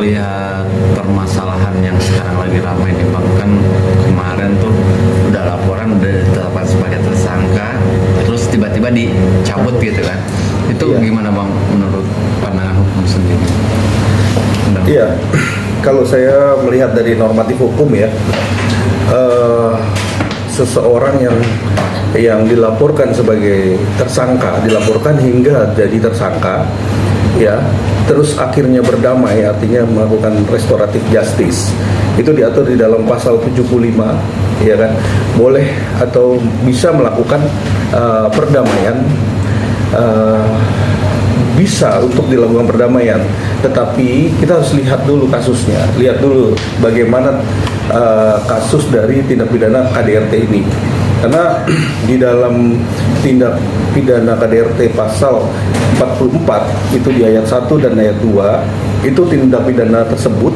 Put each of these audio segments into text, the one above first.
melihat permasalahan yang sekarang lagi ramai nih Bang, kan kemarin tuh udah laporan udah ditetapkan sebagai tersangka, terus tiba-tiba dicabut gitu kan. Itu Iya. gimana Bang menurut pandangan hukum sendiri? Iya, kalau saya melihat dari normatif hukum ya, seseorang yang dilaporkan sebagai tersangka, dilaporkan hingga jadi tersangka, ya, terus akhirnya berdamai, artinya melakukan restoratif justice, itu diatur di dalam pasal 75, ya kan, boleh atau bisa melakukan perdamaian. Bisa untuk dilakukan perdamaian, tetapi kita harus lihat dulu kasusnya, lihat dulu bagaimana kasus dari tindak pidana KDRT ini, karena di dalam tindak pidana KDRT pasal 44 itu di ayat 1 dan ayat 2 itu tindak pidana tersebut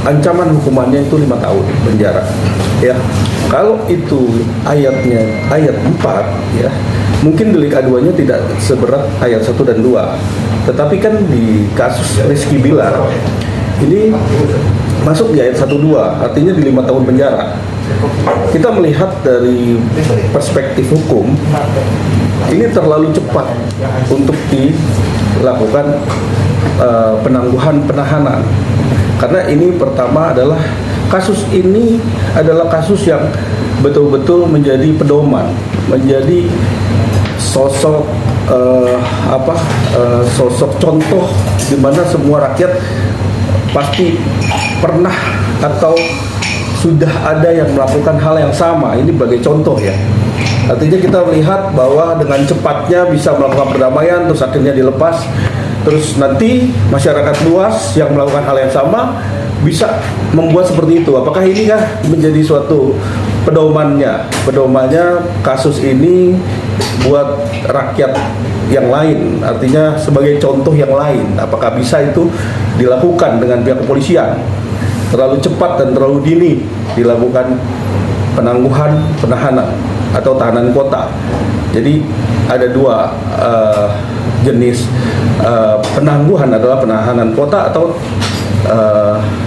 ancaman hukumannya itu 5 tahun penjara, ya. Kalau itu ayatnya ayat 4, ya, mungkin delik aduannya tidak seberat ayat 1 dan 2. Tetapi kan di kasus Rizky Bilar ini masuk di ayat 1 2, artinya di 5 tahun penjara. Kita melihat dari perspektif hukum, ini terlalu cepat untuk dilakukan penangguhan penahanan. Karena ini pertama adalah kasus ini adalah kasus yang betul-betul menjadi pedoman, menjadi sosok sosok contoh di mana semua rakyat pasti pernah atau sudah ada yang melakukan hal yang sama. Ini sebagai contoh ya. Artinya kita melihat bahwa dengan cepatnya bisa melakukan perdamaian, terus akhirnya dilepas. Terus nanti masyarakat luas yang melakukan hal yang sama bisa membuat seperti itu. Apakah ini kan menjadi suatu pedomannya kasus ini buat rakyat yang lain, artinya sebagai contoh yang lain. Apakah bisa itu dilakukan dengan pihak kepolisian? Terlalu cepat dan terlalu dini dilakukan penangguhan penahanan atau tahanan kota. Jadi ada dua jenis penangguhan, adalah penahanan kota atau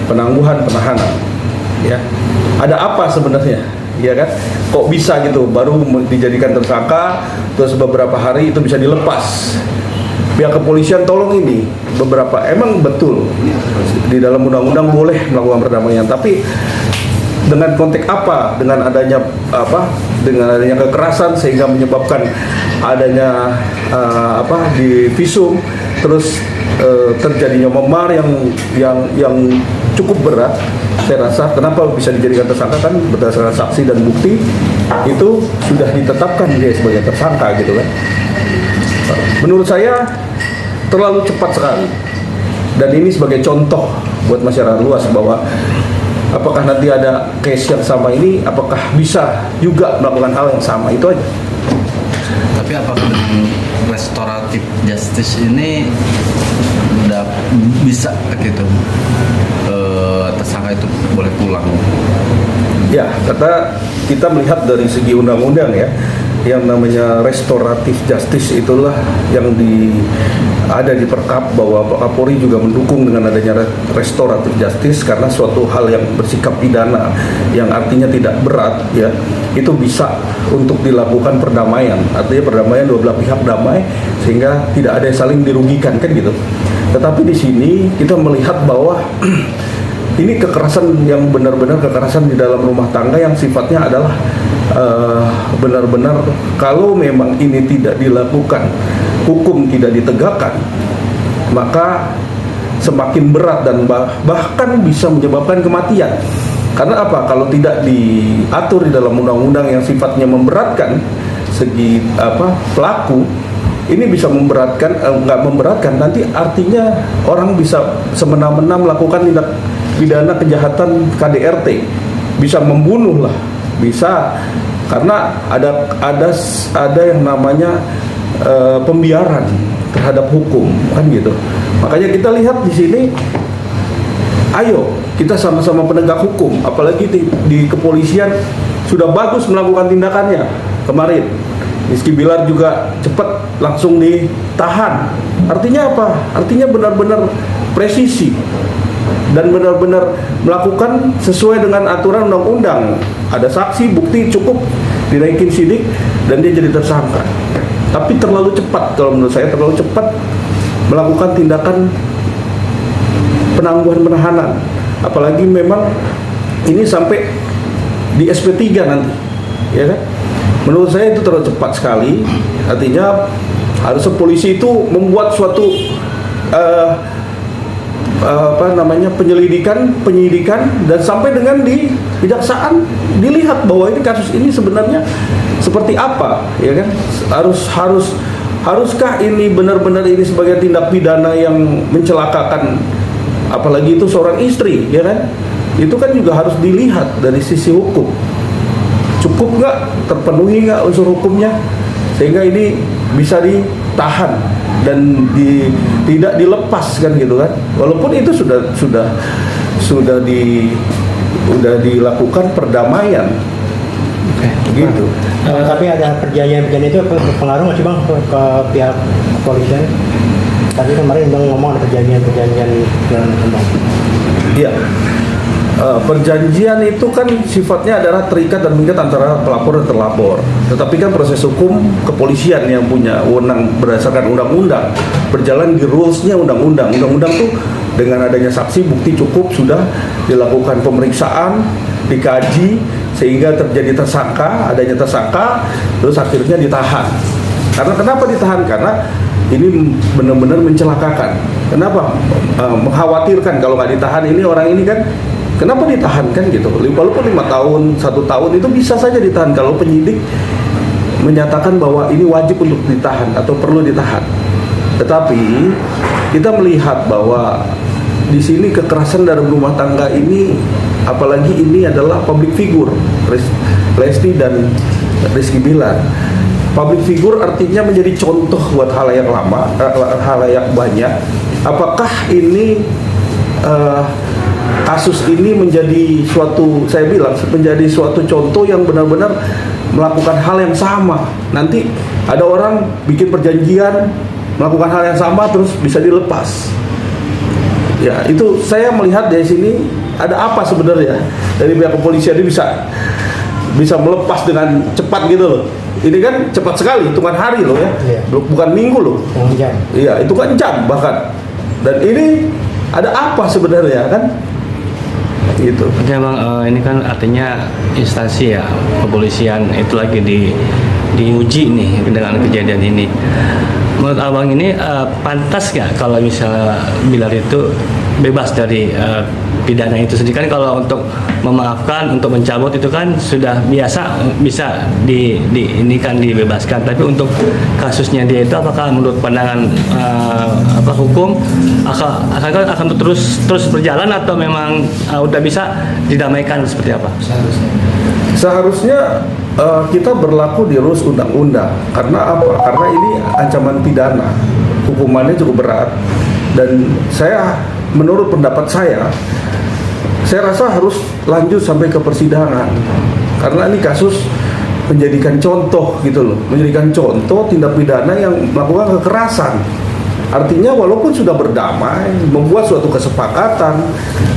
penangguhan penahanan, ya. Ada apa sebenarnya, ya kan? Kok bisa gitu baru dijadikan tersangka terus beberapa hari itu bisa dilepas? Pihak kepolisian tolong ini beberapa, emang betul di dalam undang-undang boleh melakukan perdamaian, tapi dengan konteks apa? Dengan adanya kekerasan sehingga menyebabkan adanya di visum, terus terjadinya memar yang cukup berat. Saya rasa kenapa bisa dijadikan tersangka, kan berdasarkan saksi dan bukti itu sudah ditetapkan dia sebagai tersangka gitu kan. Menurut saya terlalu cepat sekali, dan ini sebagai contoh buat masyarakat luas bahwa apakah nanti ada case yang sama ini, apakah bisa juga melakukan hal yang sama, itu aja. Tapi apakah dengan restoratif justice ini udah bisa gitu tersangka itu boleh pulang? Ya, karena kita melihat dari segi undang-undang ya, yang namanya restoratif justice itulah yang ada di Perkap, bahwa Kapolri juga mendukung dengan adanya restoratif justice, karena suatu hal yang bersikap pidana yang artinya tidak berat ya, itu bisa untuk dilakukan perdamaian, artinya perdamaian dua belah pihak damai sehingga tidak ada yang saling dirugikan kan gitu. Tetapi di sini kita melihat bahwa ini kekerasan yang benar-benar kekerasan di dalam rumah tangga yang sifatnya adalah benar-benar kalau memang ini tidak dilakukan, hukum tidak ditegakkan, maka semakin berat dan bahkan bisa menyebabkan kematian. Karena apa? Kalau tidak diatur di dalam undang-undang yang sifatnya memberatkan segi pelaku, ini bisa memberatkan, nggak memberatkan, nanti artinya orang bisa semena-mena melakukan tindak pidana kejahatan KDRT, bisa membunuh lah, bisa, karena ada yang namanya pembiaran terhadap hukum kan gitu. Makanya kita lihat di sini, ayo kita sama-sama penegak hukum, apalagi di kepolisian sudah bagus melakukan tindakannya kemarin. Rizky Bilar juga cepat langsung ditahan. Artinya apa? Artinya benar-benar presisi. dan benar-benar melakukan sesuai dengan aturan undang-undang. Ada saksi, bukti cukup, dinaikin sidik dan dia jadi tersangka. Tapi terlalu cepat, kalau menurut saya terlalu cepat melakukan tindakan penangguhan penahanan. Apalagi memang ini sampai di SP3 nanti, ya kan? Menurut saya itu terlalu cepat sekali. Artinya harusnya polisi itu membuat suatu penyidikan dan sampai dengan di kejaksaan dilihat bahwa ini kasus ini sebenarnya seperti apa, ya kan? Haruskah ini benar-benar ini sebagai tindak pidana yang mencelakakan, apalagi itu seorang istri, ya kan? Itu kan juga harus dilihat dari sisi hukum. Cukup nggak, terpenuhi nggak unsur hukumnya sehingga ini bisa ditahan dan tidak dilepas kan gitu kan? Walaupun itu sudah dilakukan perdamaian. Gitu. Tapi ada perjanjian itu berpengaruh nggak sih Bang ke pihak kepolisian? Tadi kemarin Bang ngomong ada perjanjian dalam Bang. Iya. Perjanjian itu kan sifatnya adalah terikat dan mengikat antara pelapor dan terlapor. Tetapi kan proses hukum kepolisian yang punya wewenang berdasarkan undang-undang, berjalan di rulesnya undang-undang. Undang-undang tuh dengan adanya saksi bukti cukup sudah dilakukan pemeriksaan, dikaji sehingga terjadi tersangka, adanya tersangka, terus akhirnya ditahan. Karena kenapa ditahan? Karena ini benar-benar mencelakakan. Kenapa? Mengkhawatirkan kalau nggak ditahan ini orang ini kan. Kenapa ditahan kan gitu? Walaupun 5 tahun, 1 tahun itu bisa saja ditahan kalau penyidik menyatakan bahwa ini wajib untuk ditahan atau perlu ditahan. Tetapi kita melihat bahwa di sini kekerasan dalam rumah tangga ini, apalagi ini adalah public figure, Lesti dan Rizky Bilar. Public figure artinya menjadi contoh buat halayak banyak. Apakah ini kasus ini menjadi menjadi suatu contoh yang benar-benar melakukan hal yang sama? Nanti ada orang bikin perjanjian melakukan hal yang sama terus bisa dilepas. Ya, itu saya melihat dari sini ada apa sebenarnya dari pihak kepolisian ini bisa melepas dengan cepat gitu loh. Ini kan cepat sekali, hitungan hari loh ya, bukan minggu loh. Jam. Iya, itu kan jam bahkan. Dan ini ada apa sebenarnya kan? Gitu. Oke Bang, ini kan artinya instansi ya kepolisian itu lagi diuji nih dengan kejadian ini. Menurut Abang ini pantas nggak kalau misalnya Bilar itu bebas dari pidana itu sendiri? Kan kalau untuk memaafkan, untuk mencabut itu kan sudah biasa, bisa ini kan dibebaskan. Tapi untuk kasusnya dia itu apakah menurut pandangan hukum akan terus berjalan atau memang udah bisa didamaikan seperti apa? Seharusnya kita berlaku di rules undang-undang. Karena apa? Karena ini ancaman pidana, hukumannya cukup berat. Dan menurut pendapat saya rasa harus lanjut sampai ke persidangan. Karena ini kasus menjadikan contoh gitu loh, menjadikan contoh tindak pidana yang melakukan kekerasan. Artinya walaupun sudah berdamai, membuat suatu kesepakatan,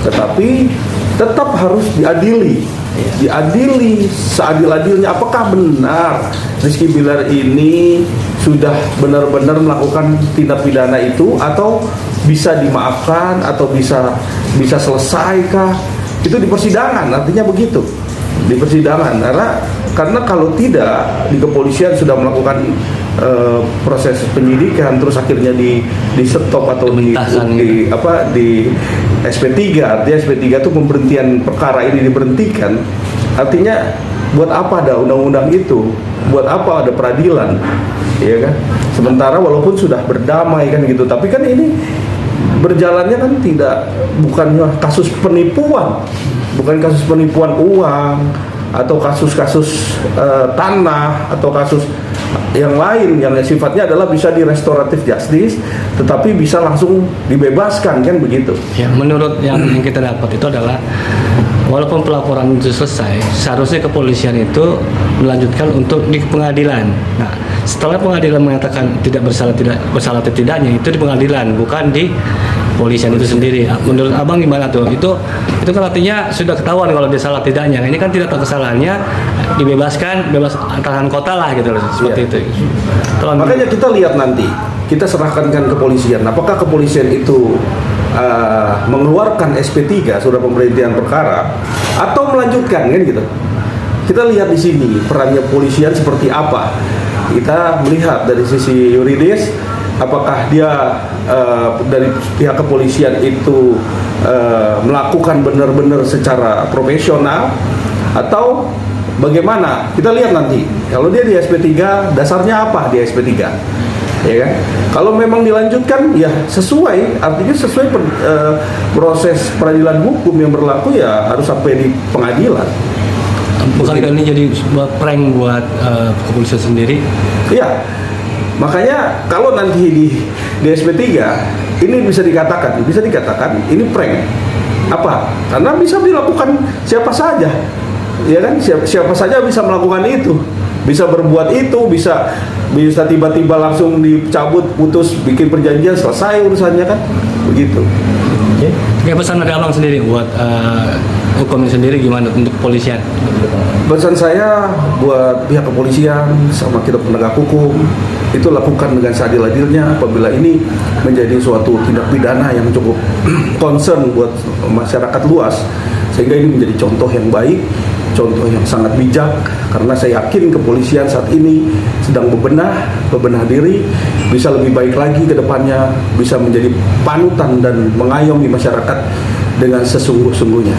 tetapi tetap harus diadili seadil-adilnya. Apakah benar Rizky Bilar ini sudah benar-benar melakukan tindak pidana itu, atau bisa dimaafkan, atau bisa selesaikah? Itu di persidangan, artinya begitu, di persidangan. Karena kalau tidak, di kepolisian sudah melakukan proses penyidikan, terus akhirnya di stop atau di SP3. Artinya SP3 itu pemberhentian perkara ini diberhentikan. Artinya buat apa ada undang-undang itu? Buat apa ada peradilan? Ya kan? Sementara walaupun sudah berdamai kan gitu, tapi kan ini berjalannya kan bukannya kasus penipuan, bukan kasus penipuan uang atau kasus-kasus tanah atau kasus yang lain yang sifatnya adalah bisa di restoratif justice, tetapi bisa langsung dibebaskan kan begitu. Ya, menurut yang kita dapat itu adalah walaupun pelaporan itu selesai, seharusnya kepolisian itu melanjutkan untuk di pengadilan. Nah, setelah pengadilan mengatakan tidak bersalah atau tidaknya, itu di pengadilan, bukan di polisian itu sendiri. Menurut abang gimana tuh? Itu kan artinya sudah ketahuan kalau dia salah tidaknya. Ini kan tidak tahu kesalahannya, dibebaskan, bebas tahanan kota lah gitu loh, seperti itu. Kalau Makanya kita lihat nanti, kita serahkan kan kepolisian. Apakah kepolisian itu mengeluarkan SP3 surat pemberhentian perkara atau melanjutkan kan gitu. Kita lihat di sini perannya kepolisian seperti apa. Kita melihat dari sisi yuridis apakah dia dari pihak kepolisian itu melakukan benar-benar secara profesional atau bagaimana. Kita lihat nanti kalau dia di SP3 dasarnya apa di SP3, ya kan? Kalau memang dilanjutkan ya sesuai, artinya sesuai proses peradilan hukum yang berlaku ya harus sampai di pengadilan. bukan ini jadi sebuah prank buat kepolisian sendiri. Iya, makanya kalau nanti di SP3 ini bisa dikatakan ini prank. Apa? Karena bisa dilakukan siapa saja, ya kan? Siapa saja bisa melakukan itu, bisa berbuat itu, bisa tiba-tiba langsung dicabut, putus, bikin perjanjian, selesai urusannya kan, begitu. Kayak pesan dari abang sendiri buat hukum sendiri gimana untuk kepolisian? Pesan saya buat pihak kepolisian sama kita penegak hukum itu lakukan dengan seadil-adilnya apabila ini menjadi suatu tindak pidana yang cukup concern buat masyarakat luas, sehingga ini menjadi contoh yang baik, contoh yang sangat bijak, karena saya yakin kepolisian saat ini sedang bebenah diri, bisa lebih baik lagi ke depannya, bisa menjadi panutan dan mengayomi masyarakat dengan sesungguh-sungguhnya.